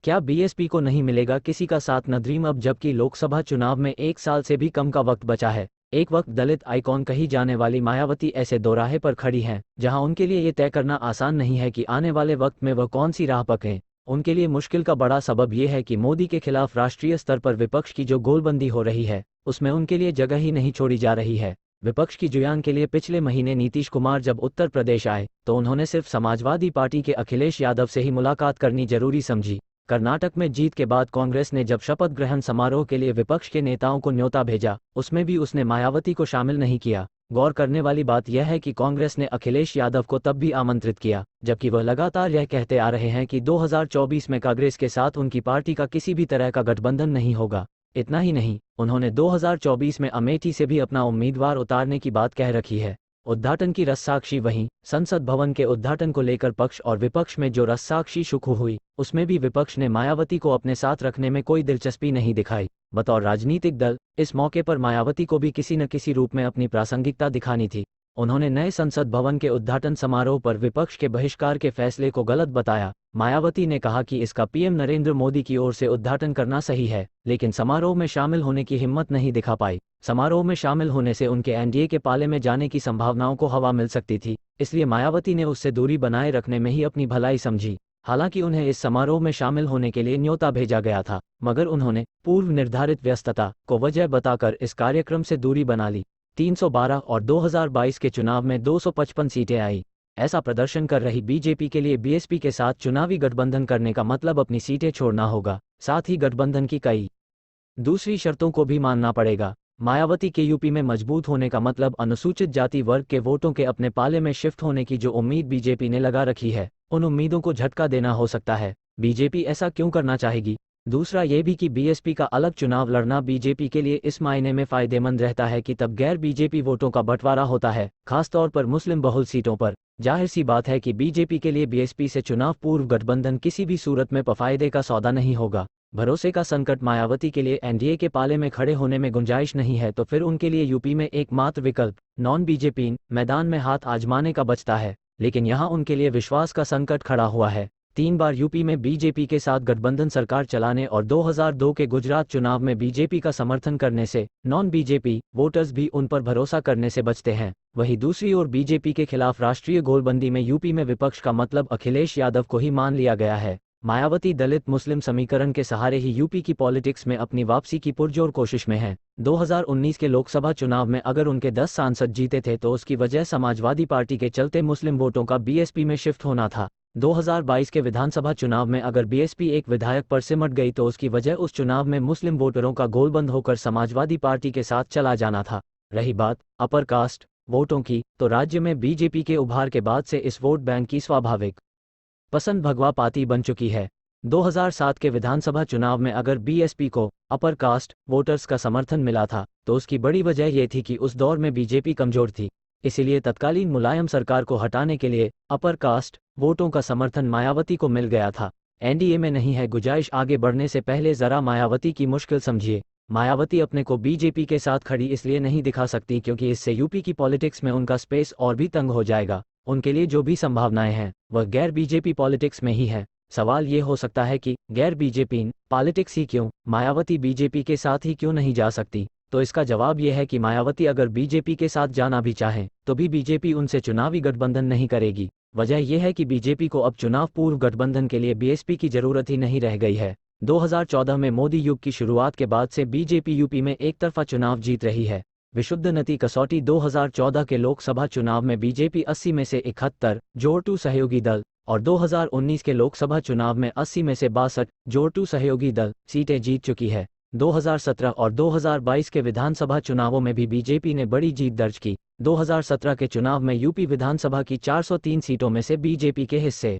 क्या बीएसपी को नहीं मिलेगा किसी का साथ नदरीम अब जबकि लोकसभा चुनाव में 1 साल से भी कम का वक्त बचा है। एक वक्त दलित आइकॉन कही जाने वाली मायावती ऐसे दोराहे पर खड़ी हैं जहां उनके लिए ये तय करना आसान नहीं है कि आने वाले वक्त में वह कौन सी राह पकड़ें। उनके लिए मुश्किल का बड़ा सबब यह है कि मोदी के खिलाफ राष्ट्रीय स्तर पर विपक्ष की जो गोलबंदी हो रही है उसमें उनके लिए जगह ही नहीं छोड़ी जा रही है। विपक्ष की जुयान के लिए पिछले महीने नीतीश कुमार जब उत्तर प्रदेश आए तो उन्होंने सिर्फ समाजवादी पार्टी के अखिलेश यादव से ही मुलाकात करनी जरूरी समझी। कर्नाटक में जीत के बाद कांग्रेस ने जब शपथ ग्रहण समारोह के लिए विपक्ष के नेताओं को न्योता भेजा उसमें भी उसने मायावती को शामिल नहीं किया। गौर करने वाली बात यह है कि कांग्रेस ने अखिलेश यादव को तब भी आमंत्रित किया जबकि वह लगातार यह कहते आ रहे हैं कि 2024 में कांग्रेस के साथ उनकी पार्टी का किसी भी तरह का गठबंधन नहीं होगा। इतना ही नहीं, उन्होंने 2024 में अमेठी से भी अपना उम्मीदवार उतारने की बात कह रखी है। उद्घाटन की रस्साक्षी वहीं संसद भवन के उद्घाटन को लेकर पक्ष और विपक्ष में जो रस्साक्षी शुरू हुई उसमें भी विपक्ष ने मायावती को अपने साथ रखने में कोई दिलचस्पी नहीं दिखाई। बतौर राजनीतिक दल इस मौके पर मायावती को भी किसी न किसी रूप में अपनी प्रासंगिकता दिखानी थी। उन्होंने नए संसद भवन के उद्घाटन समारोह पर विपक्ष के बहिष्कार के फैसले को गलत बताया। मायावती ने कहा कि इसका पीएम नरेंद्र मोदी की ओर से उद्घाटन करना सही है, लेकिन समारोह में शामिल होने की हिम्मत नहीं दिखा पाई। समारोह में शामिल होने से उनके एनडीए के पाले में जाने की संभावनाओं को हवा मिल सकती थी, इसलिए मायावती ने उससे दूरी बनाए रखने में ही अपनी भलाई समझी। हालांकि उन्हें इस समारोह में शामिल होने के लिए न्योता भेजा गया था, मगर उन्होंने पूर्व निर्धारित व्यस्तता को वजह बताकर इस कार्यक्रम से दूरी बना ली। 312 और 2022 के चुनाव में 255 सीटें आई। ऐसा प्रदर्शन कर रही बीजेपी के लिए बीएसपी के साथ चुनावी गठबंधन करने का मतलब अपनी सीटें छोड़ना होगा, साथ ही गठबंधन की कई दूसरी शर्तों को भी मानना पड़ेगा। मायावती के यूपी में मजबूत होने का मतलब अनुसूचित जाति वर्ग के वोटों के अपने पाले में शिफ्ट होने की जो उम्मीद बीजेपी ने लगा रखी है उन उम्मीदों को झटका देना हो सकता है। बीजेपी ऐसा क्यों करना चाहेगी? दूसरा ये भी कि बीएसपी का अलग चुनाव लड़ना बीजेपी के लिए इस मायने में फायदेमंद रहता है कि तब गैर बीजेपी वोटों का बंटवारा होता है, खासतौर पर मुस्लिम बहुल सीटों पर। जाहिर सी बात है कि बीजेपी के लिए बीएसपी से चुनाव पूर्व गठबंधन किसी भी सूरत में फायदे का सौदा नहीं होगा। भरोसे का संकट मायावती के लिए एनडीए के पाले में खड़े होने में गुंजाइश नहीं है तो फिर उनके लिए यूपी में एकमात्र विकल्प नॉन बीजेपी मैदान में हाथ आजमाने का बचता है। लेकिन यहाँ उनके लिए विश्वास का संकट खड़ा हुआ है। 3 बार यूपी में बीजेपी के साथ गठबंधन सरकार चलाने और 2002 के गुजरात चुनाव में बीजेपी का समर्थन करने से नॉन बीजेपी वोटर्स भी उन पर भरोसा करने से बचते हैं। वहीं दूसरी ओर बीजेपी के खिलाफ राष्ट्रीय गोलबंदी में यूपी में विपक्ष का मतलब अखिलेश यादव को ही मान लिया गया है। मायावती दलित मुस्लिम समीकरण के सहारे ही यूपी की पॉलिटिक्स में अपनी वापसी की पुरजोर कोशिश में हैं। 2019 के लोकसभा चुनाव में अगर उनके 10 सांसद जीते थे तो उसकी वजह समाजवादी पार्टी के चलते मुस्लिम वोटों का बीएसपी में शिफ्ट होना था। 2022 के विधानसभा चुनाव में अगर बीएसपी एक विधायक पर सिमट गई तो उसकी वजह उस चुनाव में मुस्लिम वोटरों का गोलबंद होकर समाजवादी पार्टी के साथ चला जाना था। रही बात अपर कास्ट वोटों की, तो राज्य में बीजेपी के उभार के बाद से इस वोट बैंक की स्वाभाविक पसंद भगवा पाती बन चुकी है। 2007 के विधानसभा चुनाव में अगर बीएसपी को अपर कास्ट वोटर्स का समर्थन मिला था तो उसकी बड़ी वजह यह थी कि उस दौर में बीजेपी कमजोर थी, इसीलिए तत्कालीन मुलायम सरकार को हटाने के लिए अपर कास्ट वोटों का समर्थन मायावती को मिल गया था। एनडीए में नहीं है गुंजाइश, आगे बढ़ने से पहले जरा मायावती की मुश्किल समझिए। मायावती अपने को बीजेपी के साथ खड़ी इसलिए नहीं दिखा सकती क्योंकि इससे यूपी की पॉलिटिक्स में उनका स्पेस और भी तंग हो जाएगा। उनके लिए जो भी संभावनाएं हैं वह गैर बीजेपी पॉलिटिक्स में ही है। सवाल ये हो सकता है कि गैर बीजेपी पॉलिटिक्स ही क्यों, मायावती बीजेपी के साथ ही क्यों नहीं जा सकती? तो इसका जवाब यह है कि मायावती अगर बीजेपी के साथ जाना भी चाहें तो भी बीजेपी उनसे चुनावी गठबंधन नहीं करेगी। वजह यह है कि बीजेपी को अब चुनाव पूर्व गठबंधन के लिए बीएसपी की जरूरत ही नहीं रह गई है। 2014 में मोदी युग की शुरुआत के बाद से बीजेपी यूपी में एक तरफा चुनाव जीत रही है। विशुद्ध नती कसौटी 2014 के लोकसभा चुनाव में बीजेपी 80 में से 71 जोड़ टू सहयोगी दल और 2019 के लोकसभा चुनाव में 80 में से 62 जोड़ टू सहयोगी दल सीटें जीत चुकी है। 2017 और 2022 के विधानसभा चुनावों में भी बीजेपी ने बड़ी जीत दर्ज की। 2017 के चुनाव में यूपी विधानसभा की 403 सीटों में से बीजेपी के हिस्से